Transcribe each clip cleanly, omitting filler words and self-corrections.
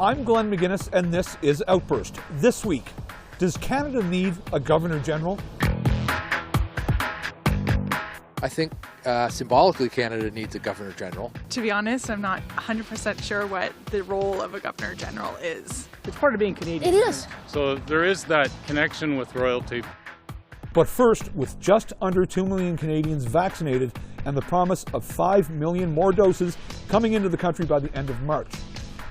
I'm Glenn McGuinness, and this is Outburst. This week, does Canada need a Governor-General? I think symbolically Canada needs a Governor-General. To be honest, I'm not 100% sure what the role of a Governor-General is. It's part of being Canadian. It is. So there is that connection with royalty. But first, with just under 2 million Canadians vaccinated and the promise of 5 million more doses coming into the country by the end of March,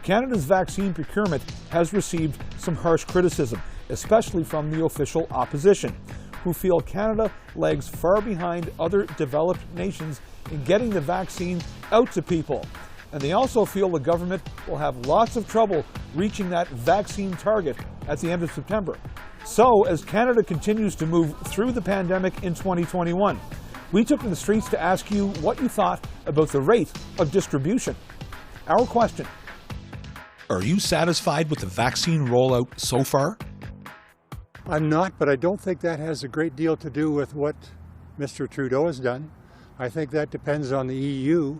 Canada's vaccine procurement has received some harsh criticism, especially from the official opposition, who feel Canada lags far behind other developed nations in getting the vaccine out to people. And they also feel the government will have lots of trouble reaching that vaccine target at the end of September. So, as Canada continues to move through the pandemic in 2021, we took to the streets to ask you what you thought about the rate of distribution. Our question: are you satisfied with the vaccine rollout so far? I'm not, but I don't think that has a great deal to do with what Mr. Trudeau has done. I think that depends on the EU.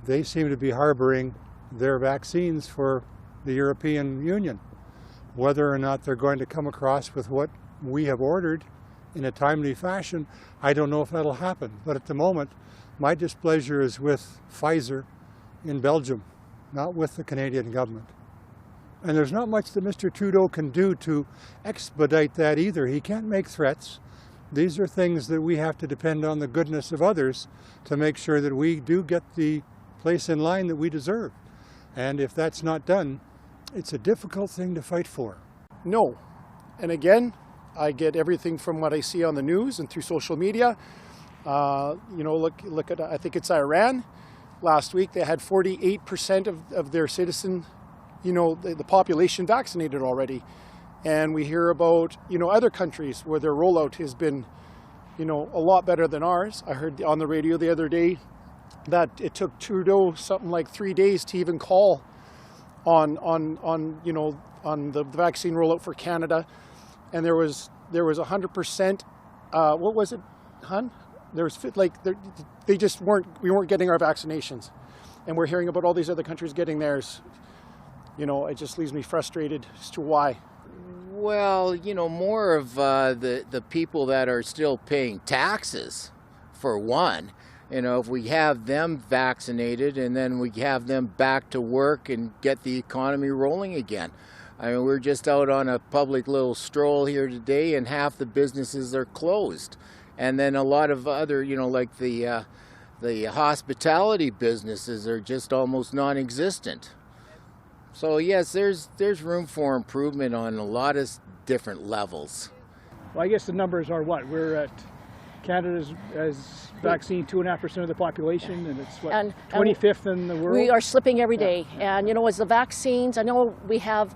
They seem to be harboring their vaccines for the European Union. Whether or not they're going to come across with what we have ordered in a timely fashion, I don't know if that'll happen. But at the moment, my displeasure is with Pfizer in Belgium, not with the Canadian government. And there's not much that Mr. Trudeau can do to expedite that either. He can't make threats. These are things that we have to depend on the goodness of others to make sure that we do get the place in line that we deserve. And if that's not done, it's a difficult thing to fight for. No. And again, I get everything from what I see on the news and through social media. Look at, I think it's Iran. Last week they had 48% of their citizen, the population vaccinated already. And we hear about, other countries where their rollout has been, a lot better than ours. I heard on the radio the other day that it took Trudeau something like 3 days to even call on the vaccine rollout for Canada. And there was 100%, what was it, hun? There was we weren't getting our vaccinations. And we're hearing about all these other countries getting theirs. It just leaves me frustrated as to why. Well, more of the people that are still paying taxes, for one. If we have them vaccinated and then we have them back to work and get the economy rolling again. I mean, we're just out on a public little stroll here today and half the businesses are closed. And then a lot of other, like the hospitality businesses are just almost non-existent. So yes, there's room for improvement on a lot of different levels. Well, I guess the numbers are what? We're at Canada's has vaccine 2.5% of the population, and it's what, 25th in the world? We are slipping every day. And as the vaccines, I know we have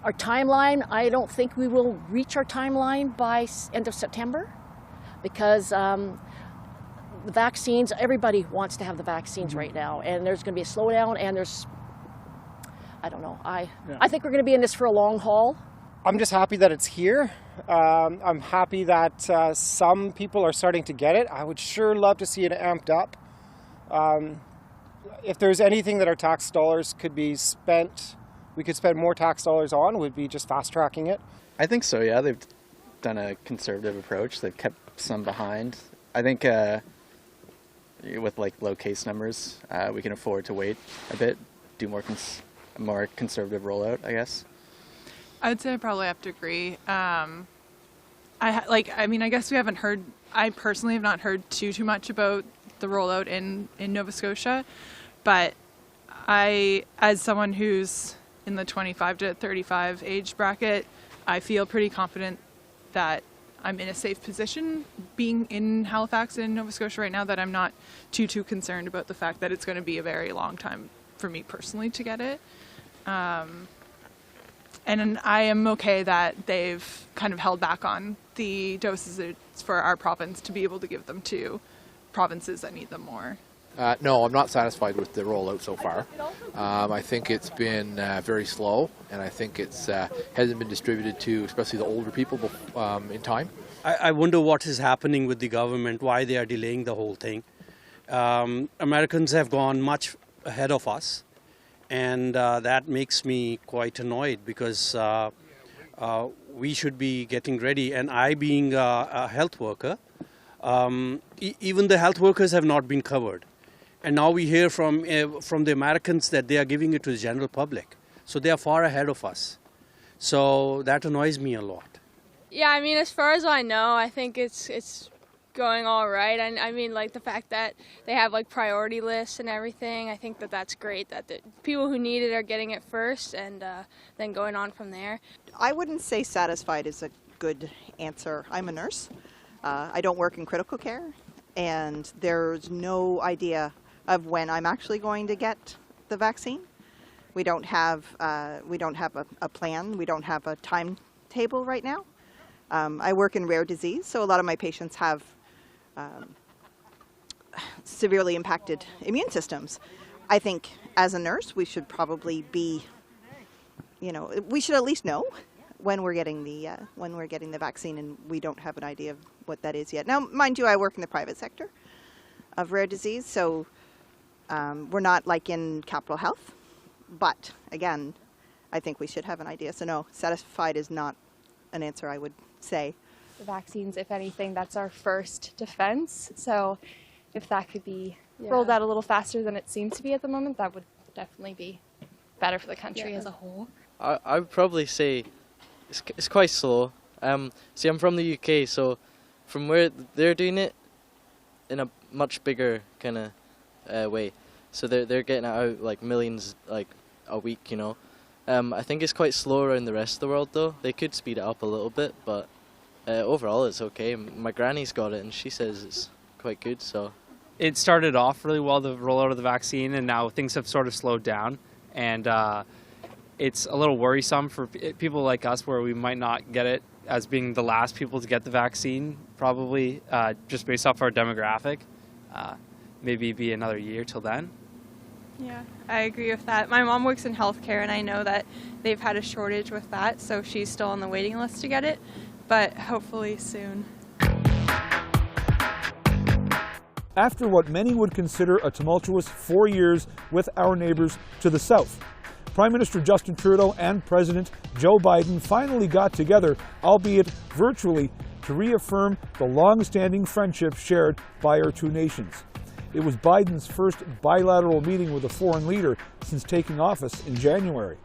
our timeline. I don't think we will reach our timeline by end of September because the vaccines, everybody wants to have the vaccines right now. And there's going to be a slowdown, and I don't know. I think we're going to be in this for a long haul. I'm just happy that it's here. I'm happy that some people are starting to get it. I would sure love to see it amped up. If there's anything that our tax dollars could be spent, we could spend more tax dollars on, would be just fast tracking it. I think so, yeah. They've done a conservative approach. They've kept some behind. I think with low case numbers, we can afford to wait a bit, do more conservative rollout, I guess. I would say I probably have to agree. I guess we haven't heard, I personally have not heard too much about the rollout in Nova Scotia, but as someone who's in the 25 to 35 age bracket, I feel pretty confident that I'm in a safe position being in Halifax and Nova Scotia right now, that I'm not too concerned about the fact that it's going to be a very long time for me personally to get it. And I am okay that they've kind of held back on the doses for our province to be able to give them to provinces that need them more. No, I'm not satisfied with the rollout so far. I think it's been very slow, and I think it's hasn't been distributed to especially the older people in time. I wonder what is happening with the government, why they are delaying the whole thing. Americans have gone much ahead of us, And that makes me quite annoyed because we should be getting ready. And I, being a health worker, even the health workers have not been covered. And now we hear from the Americans that they are giving it to the general public. So they are far ahead of us. So that annoys me a lot. Yeah, I mean, as far as I know, I think it's going all right. And I mean, like the fact that they have like priority lists and everything, I think that's great that the people who need it are getting it first and then going on from there. I wouldn't say satisfied is a good answer. I'm a nurse. I don't work in critical care, and there's no idea of when I'm actually going to get the vaccine. We don't have a plan. We don't have a timetable right now. I work in rare disease, so a lot of my patients have severely impacted immune systems. I think as a nurse, we should probably be, we should at least know when we're getting the vaccine, and we don't have an idea of what that is yet. Now, mind you, I work in the private sector of rare disease, so we're not like in Capital Health. But again, I think we should have an idea. So no, satisfied is not an answer I would say. The vaccines, if anything, that's our first defense. So if that could be rolled out a little faster than it seems to be at the moment, that would definitely be better for the country as a whole. I would probably say it's quite slow. See, I'm from the UK, so from where they're doing it in a much bigger kind of way. So they're getting it out like millions like a week, I think it's quite slow around the rest of the world though. They could speed it up a little bit, but overall it's okay. My granny's got it and she says it's quite good. So it started off really well, the rollout of the vaccine, and now things have sort of slowed down, and it's a little worrisome for people like us where we might not get it as being the last people to get the vaccine, probably just based off our demographic. Maybe be another year till then. Yeah, I agree with that. My mom works in healthcare, and I know that they've had a shortage with that, so she's still on the waiting list to get it, but hopefully soon. After what many would consider a tumultuous 4 years with our neighbors to the south, Prime Minister Justin Trudeau and President Joe Biden finally got together, albeit virtually, to reaffirm the long-standing friendship shared by our two nations. It was Biden's first bilateral meeting with a foreign leader since taking office in January.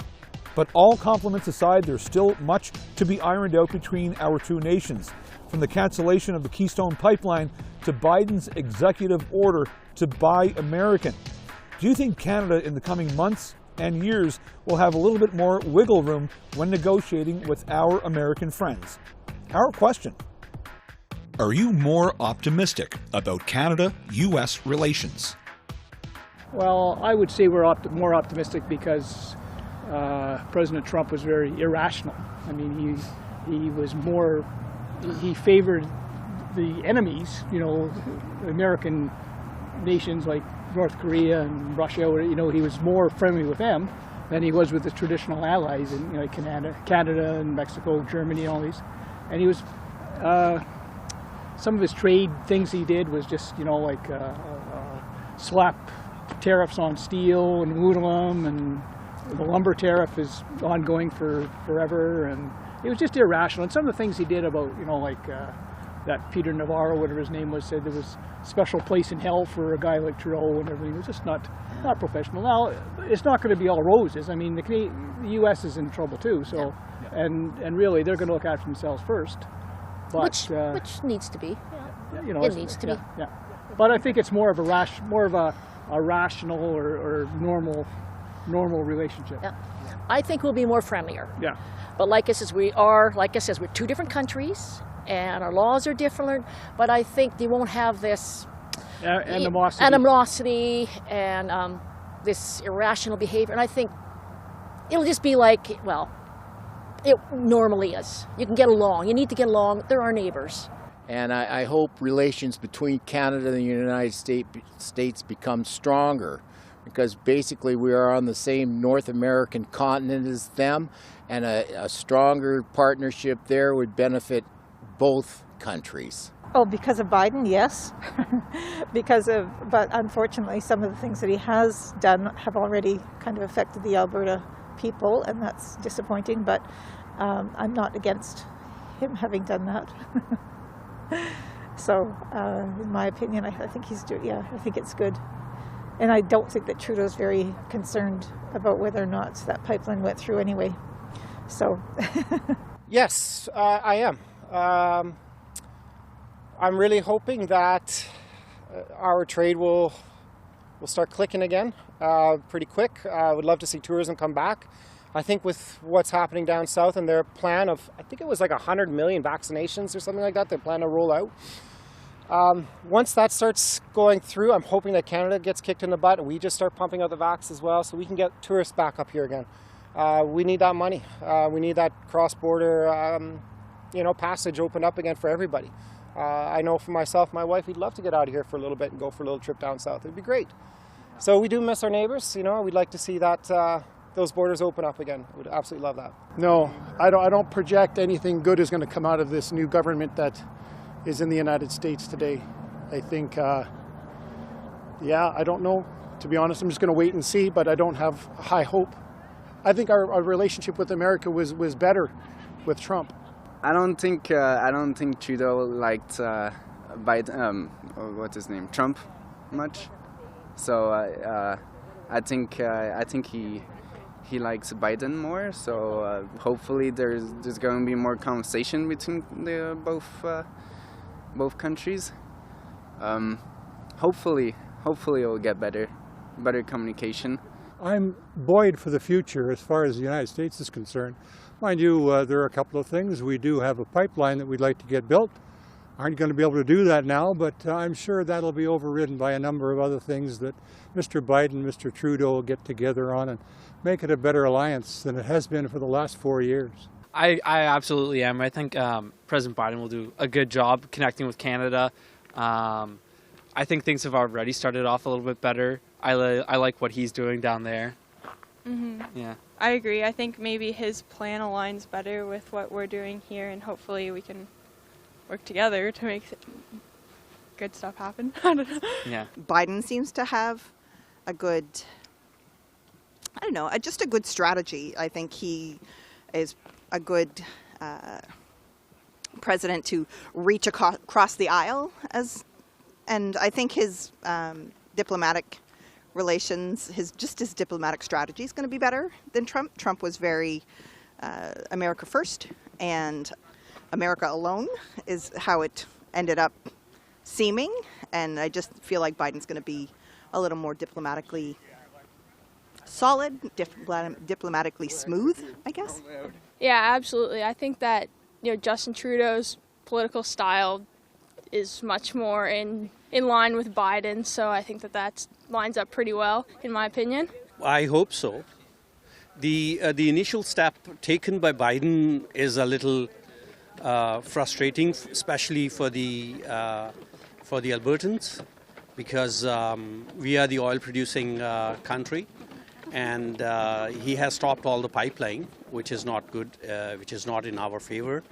But all compliments aside, there's still much to be ironed out between our two nations, from the cancellation of the Keystone Pipeline to Biden's executive order to Buy American. Do you think Canada in the coming months and years will have a little bit more wiggle room when negotiating with our American friends? Our question. Are you more optimistic about Canada-U.S. relations? Well, I would say we're more optimistic because President Trump was very irrational. I mean, he favored the enemies, American nations like North Korea and Russia. He was more friendly with them than he was with the traditional allies in Canada and Mexico, Germany, all these. And he was. Some of his trade things he did was just, slap tariffs on steel and aluminum, and the lumber tariff is ongoing for forever, and it was just irrational. And some of the things he did about, that Peter Navarro, whatever his name was, said there was a special place in hell for a guy like Trudeau and everything. It was just not professional. Now, it's not going to be all roses. I mean, the U.S. is in trouble too, so, and really they're going to look after themselves first. But, which needs to be. It needs to be. Yeah. But I think it's more of a rational or normal relationship. Yeah. I think we'll be more friendlier. Yeah. But like I says, we're two different countries, and our laws are different. But I think they won't have this animosity and this irrational behavior. And I think it'll just be like, it normally is. You can get along. You need to get along. They're our neighbors. And I hope relations between Canada and the United States become stronger, because basically we are on the same North American continent as them, and a stronger partnership there would benefit both countries? Oh, because of Biden, yes. But unfortunately, some of the things that he has done have already kind of affected the Alberta people, and that's disappointing, but I'm not against him having done that. So, in my opinion, I think I think it's good. And I don't think that Trudeau's very concerned about whether or not that pipeline went through anyway. So. Yes, I am. I'm really hoping that our trade will start clicking again pretty quick. I would love to see tourism come back. I think with what's happening down south and their plan of, I think it was like 100 million vaccinations or something like that, they plan to roll out. Once that starts going through, I'm hoping that Canada gets kicked in the butt and we just start pumping out the vax as well so we can get tourists back up here again. We need that money. We need that cross-border passage opened up again for everybody. I know for myself, my wife, we'd love to get out of here for a little bit and go for a little trip down south. It'd be great. So we do miss our neighbors. We'd like to see that those borders open up again. We'd absolutely love that. No, I don't project anything good is going to come out of this new government that is in the United States today. I think, I don't know. To be honest, I'm just going to wait and see, but I don't have high hope. I think our relationship with America was better with Trump. I don't think Trudeau liked Biden, what's his name, Trump, much. So I think he likes Biden more. So hopefully there's going to be more conversation between the both countries. Hopefully it'll get better communication. I'm buoyed for the future as far as the United States is concerned. Mind you, there are a couple of things. We do have a pipeline that we'd like to get built. Aren't going to be able to do that now, but I'm sure that'll be overridden by a number of other things that Mr. Biden and Mr. Trudeau will get together on and make it a better alliance than it has been for the last 4 years. I absolutely am. I think President Biden will do a good job connecting with Canada. I think things have already started off a little bit better. I like what he's doing down there. Mm-hmm. Yeah. I agree. I think maybe his plan aligns better with what we're doing here, and hopefully we can work together to make good stuff happen. I don't know. Yeah. Biden seems to have a good, just a good strategy. I think he is a good president to reach across the aisle, and I think his diplomatic relations, his diplomatic strategy is going to be better than Trump. Trump was very America first, and America alone is how it ended up seeming. And I just feel like Biden's going to be a little more diplomatically solid, diplomatically smooth, I guess. Yeah, absolutely. I think that Justin Trudeau's political style is much more in line with Biden, so I think that lines up pretty well, in my opinion. I hope so. The initial step taken by Biden is a little frustrating, especially for the Albertans, because we are the oil-producing country, and he has stopped all the pipeline, which is not good, which is not in our favor,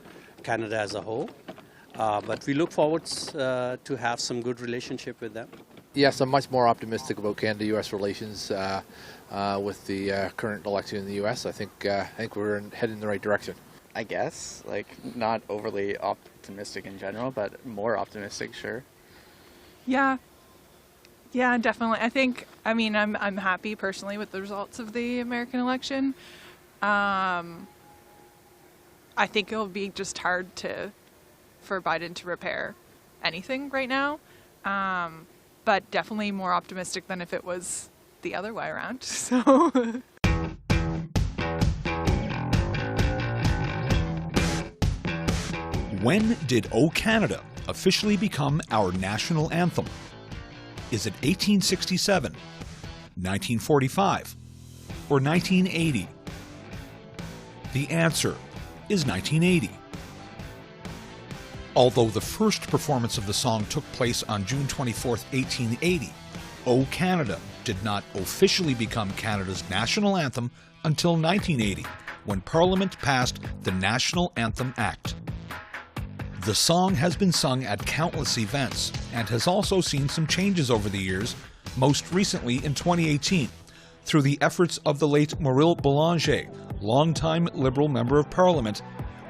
Canada as a whole. But we look forward to have some good relationship with them. Yes, I'm much more optimistic about Canada-U.S. relations with the current election in the U.S. I think we're heading in the right direction. I guess, not overly optimistic in general, but more optimistic, sure. Yeah, definitely. I'm happy personally with the results of the American election. I think it'll be just hard for Biden to repair anything right now, but definitely more optimistic than if it was the other way around. So. When did O Canada officially become our national anthem? Is it 1867, 1945, or 1980? The answer is 1980. Although the first performance of the song took place on June 24, 1880, O Canada did not officially become Canada's national anthem until 1980, when Parliament passed the National Anthem Act. The song has been sung at countless events and has also seen some changes over the years, most recently in 2018, through the efforts of the late Mauril Boulanger, longtime Liberal Member of Parliament,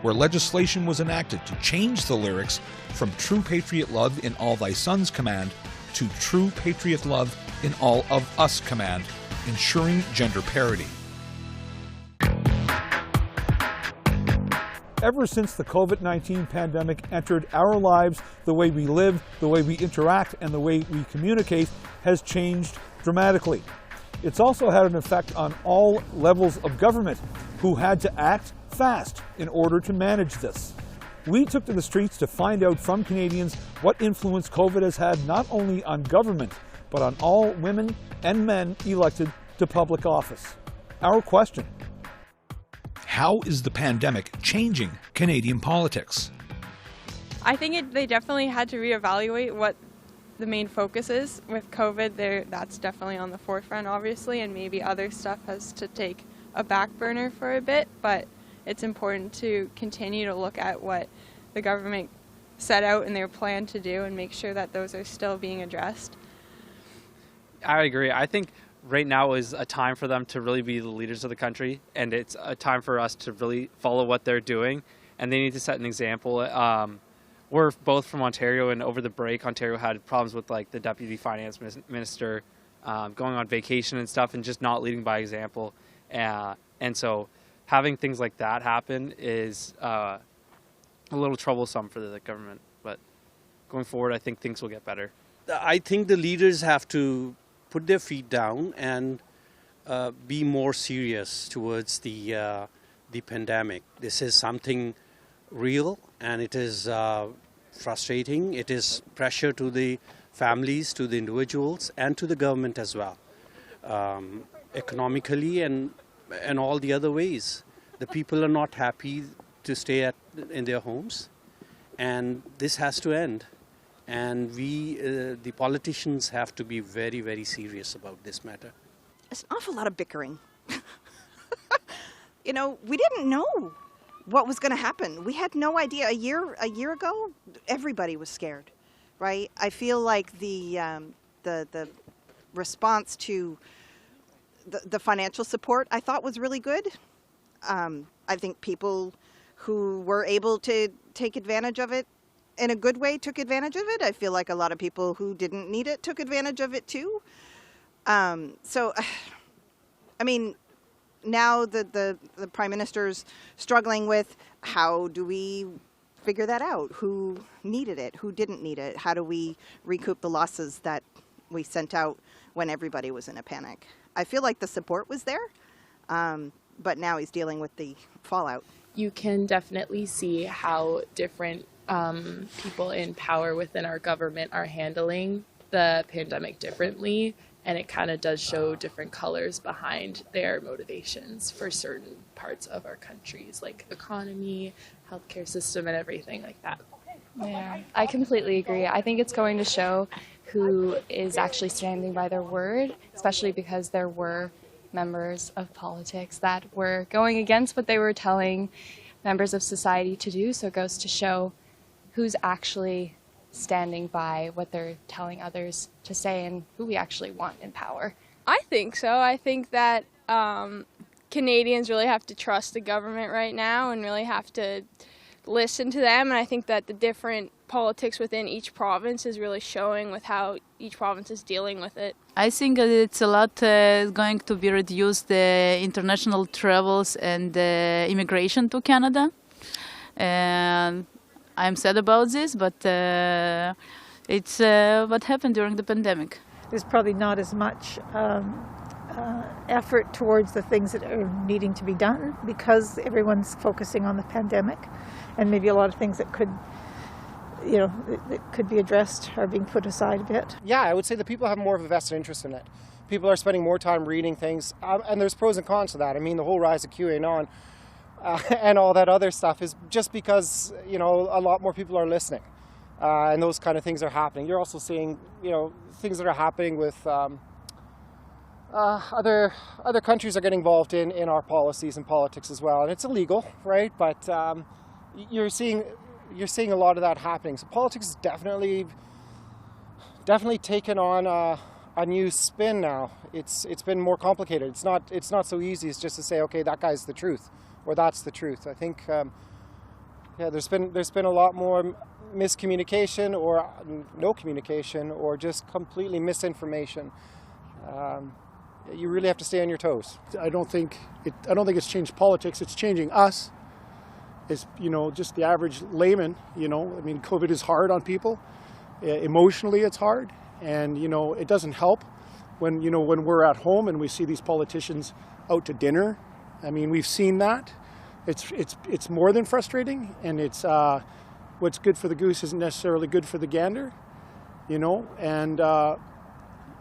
where legislation was enacted to change the lyrics from True Patriot Love in All Thy Sons Command to True Patriot Love in All of Us Command, ensuring gender parity. Ever since the COVID-19 pandemic entered our lives, the way we live, the way we interact, and the way we communicate has changed dramatically. It's also had an effect on all levels of government, who had to act fast in order to manage this. We took to the streets to find out from Canadians what influence COVID has had not only on government, but on all women and men elected to public office. Our question: how is the pandemic changing Canadian politics? I think they definitely had to reevaluate what the main focus is. With COVID, that's definitely on the forefront, obviously, and maybe other stuff has to take a back burner for a bit, but it's important to continue to look at what the government set out in their plan to do and make sure that those are still being addressed. I agree. I think right now is a time for them to really be the leaders of the country, and it's a time for us to really follow what they're doing, and they need to set an example. We're both from Ontario, and over the break, Ontario had problems with like the deputy finance minister going on vacation and stuff and just not leading by example. And so having things like that happen is a little troublesome for the government. But going forward, I think things will get better. I think the leaders have to put their feet down and be more serious towards the pandemic. This is something real, and it is frustrating. It is pressure to the families, to the individuals, and to the government as well, economically and all the other ways. The people are not happy to stay in their homes, and this has to end. And we, the politicians, have to be very, very serious about this matter. It's an awful lot of bickering. You know, we didn't know what was going to happen. We had no idea. A year ago, everybody was scared, right? I feel like the response to the financial support I thought was really good. I think people who were able to take advantage of it in a good way took advantage of it. I feel like a lot of people who didn't need it took advantage of it too. So, I mean, now the Prime Minister's struggling with how do we figure that out? Who needed it? Who didn't need it? How do we recoup the losses that we sent out when everybody was in a panic? I feel like the support was there, but now he's dealing with the fallout. You can definitely see how different people in power within our government are handling the pandemic differently, and it kind of does show different colors behind their motivations for certain parts of our countries, like economy, healthcare system, and everything like that. Yeah, I completely agree. I think it's going to show who is actually standing by their word, especially because there were members of politics that were going against what they were telling members of society to do. So it goes to show who's actually standing by what they're telling others to say and who we actually want in power. I think so. I think that Canadians really have to trust the government right now and really have to listen to them. And I think that the different politics within each province is really showing with how each province is dealing with it. I think it's a lot going to be reduced, the international travels and immigration to Canada. And I'm sad about this, but it's what happened during the pandemic. There's probably not as much effort towards the things that are needing to be done because everyone's focusing on the pandemic, and maybe a lot of things that could, you know, that could be addressed are being put aside a bit. Yeah, I would say the people have more of a vested interest in it. People are spending more time reading things, and there's pros and cons to that. I mean, the whole rise of QAnon and all that other stuff is just because, you know, a lot more people are listening, and those kind of things are happening. You're also seeing, you know, things that are happening with other countries are getting involved in our policies and politics as well, and it's illegal, right? But you're seeing you're seeing a lot of that happening. So politics is definitely taken on a new spin now. It's been more complicated. It's not so easy as just to say, okay, that guy's the truth, or that's the truth. I think there's been a lot more miscommunication, or no communication, or just completely misinformation. You really have to stay on your toes. I don't think it's changed politics. It's changing us. It's, just the average layman. I mean, COVID is hard on people. Emotionally, it's hard, and it doesn't help when we're at home and we see these politicians out to dinner. I mean, we've seen that. It's more than frustrating, and it's what's good for the goose isn't necessarily good for the gander. And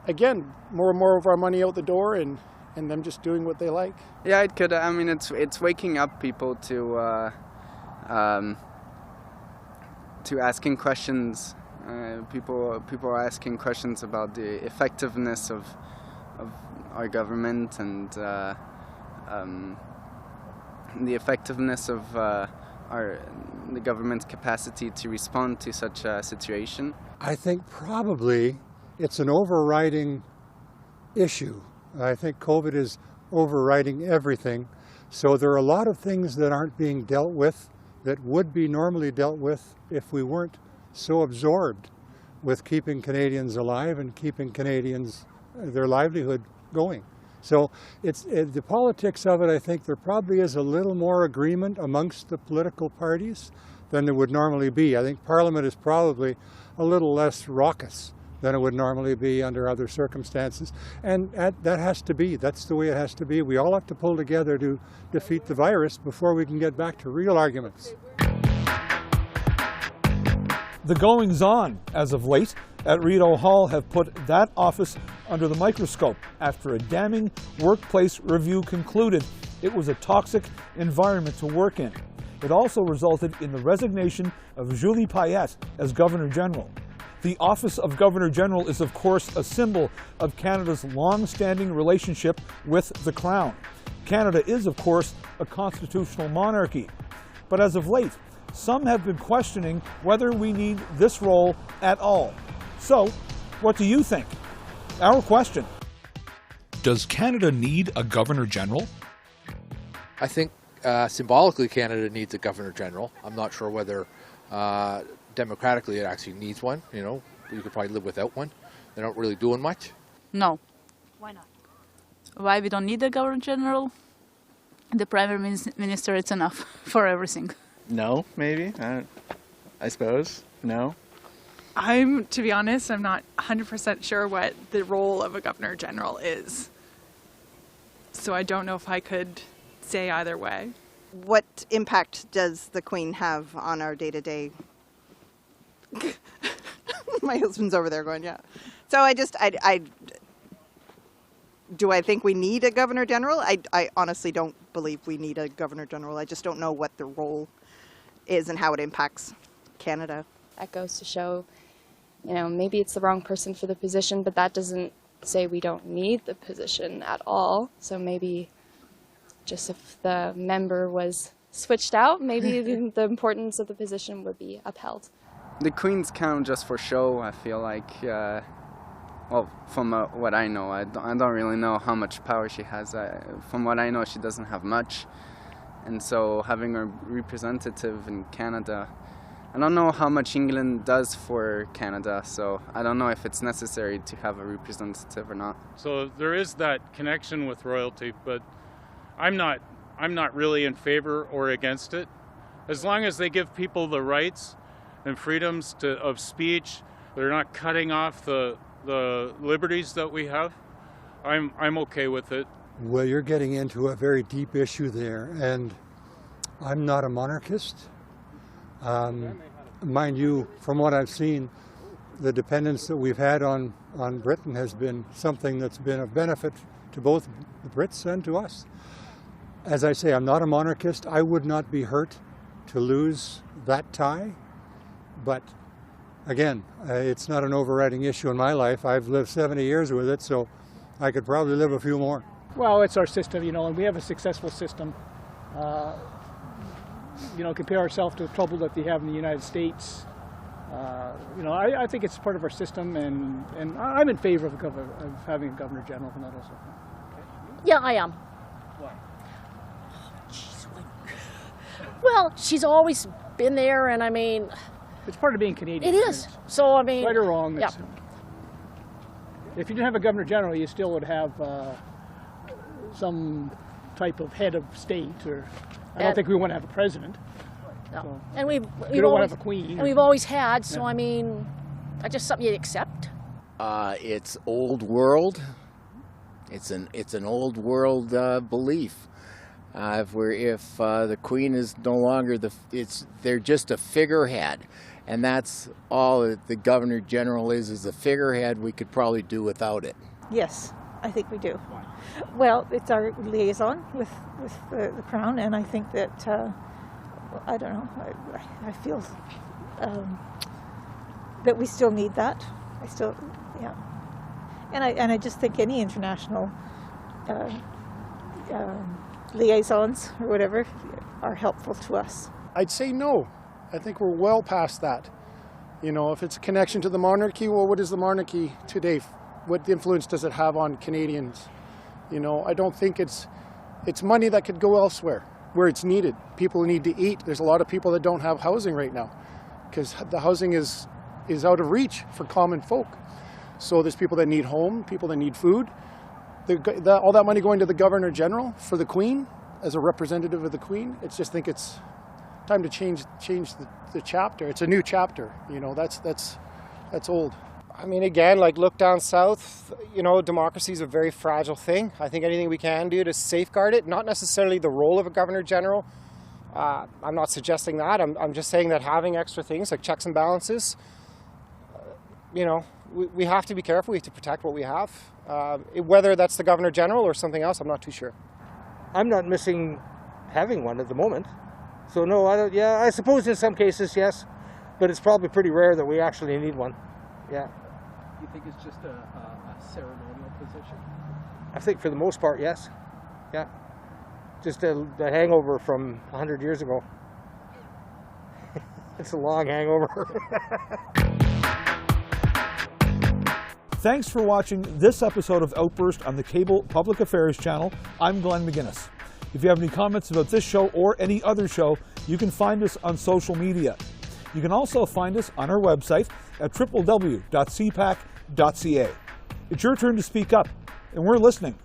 again, more and more of our money out the door, and them just doing what they like. Yeah, it could. I mean, it's waking up people to asking questions. People are asking questions about the effectiveness of our government, and the effectiveness of the government's capacity to respond to such a situation. I think probably it's an overriding issue. I think COVID is overriding everything. So there are a lot of things that aren't being dealt with that would be normally dealt with if we weren't so absorbed with keeping Canadians alive and keeping Canadians, their livelihood going. So the politics of it, I think there probably is a little more agreement amongst the political parties than there would normally be. I think Parliament is probably a little less raucous than it would normally be under other circumstances. And that has to be. That's the way it has to be. We all have to pull together to defeat the virus before we can get back to real arguments. The goings-on, as of late, at Rideau Hall have put that office under the microscope after a damning workplace review concluded it was a toxic environment to work in. It also resulted in the resignation of Julie Payette as Governor-General. The office of Governor-General is, of course, a symbol of Canada's long-standing relationship with the Crown. Canada is, of course, a constitutional monarchy. But as of late, some have been questioning whether we need this role at all. So, what do you think? Our question. Does Canada need a Governor-General? I think symbolically Canada needs a Governor-General. I'm not sure whether democratically it actually needs one. You could probably live without one. They're not really doing much. No. Why not? Why we don't need a Governor-General? The Prime Minister, it's enough for everything. No, maybe. I suppose. No. To be honest, I'm not 100% sure what the role of a Governor General is. So I don't know if I could say either way. What impact does the Queen have on our day-to-day? My husband's over there going, yeah. So do I think we need a Governor General? I honestly don't believe we need a Governor General. I just don't know what the role is and how it impacts Canada. That goes to show, maybe it's the wrong person for the position, but that doesn't say we don't need the position at all. So maybe just if the member was switched out, maybe the importance of the position would be upheld. The Queen's count just for show, I feel like. Well, from what I know, I don't really know how much power she has. From what I know, she doesn't have much. And so having a representative in Canada, I don't know how much England does for Canada, so I don't know if it's necessary to have a representative or not. So there is that connection with royalty, but I'm not really in favor or against it. As long as they give people the rights and freedoms of speech, they're not cutting off the liberties that we have, I'm okay with it. Well, you're getting into a very deep issue there, and I'm not a monarchist. Mind you, from what I've seen, the dependence that we've had on Britain has been something that's been a benefit to both the Brits and to us. As I say, I'm not a monarchist. I would not be hurt to lose that tie, but again, it's not an overriding issue in my life. I've lived 70 years with it, so I could probably live a few more. Well, it's our system, and we have a successful system. compare ourselves to the trouble that they have in the United States. I think it's part of our system, and I'm in favor of having a Governor General from that also. Yeah, I am. Why? Well, she's always been there, and I mean... It's part of being Canadian. It is. So, I mean... Right or wrong, yeah. If you didn't have a Governor General, you still would have some type of head of state, or I don't think we want to have a president. No. So, and we've don't always, want to have a queen. And we've always had, so I mean, that's just something you accept. It's old world. It's an old world belief. If the Queen is no longer they're just a figurehead, and that's all that the Governor General is a figurehead. We could probably do without it. Yes, I think we do. Well, it's our liaison with the Crown, and I think that I don't know. I feel that we still need that. And I just think any international liaisons or whatever are helpful to us. I'd say no. I think we're well past that. If it's a connection to the monarchy, well, what is the monarchy today? What influence does it have on Canadians? I don't think it's money that could go elsewhere where it's needed. People need to eat. There's a lot of people that don't have housing right now because the housing is out of reach for common folk. So there's people that need home, people that need food. All that money going to the Governor General for the Queen as a representative of the Queen, it's time to change the chapter. It's a new chapter. That's old. I mean, again, look down south, democracy is a very fragile thing. I think anything we can do to safeguard it, not necessarily the role of a Governor General. I'm not suggesting that. I'm just saying that having extra things like checks and balances, we have to be careful. We have to protect what we have. Whether that's the Governor General or something else, I'm not too sure. I'm not missing having one at the moment. So no, I don't. Yeah, I suppose in some cases, yes, but it's probably pretty rare that we actually need one. Yeah. You think it's just a ceremonial position? I think for the most part, yes. Yeah. Just a hangover from 100 years ago. It's a long hangover. Thanks for watching this episode of Outburst on the Cable Public Affairs channel. I'm Glenn McGuinness. If you have any comments about this show or any other show, you can find us on social media. You can also find us on our website at www.cpac.ca. It's your turn to speak up, and we're listening.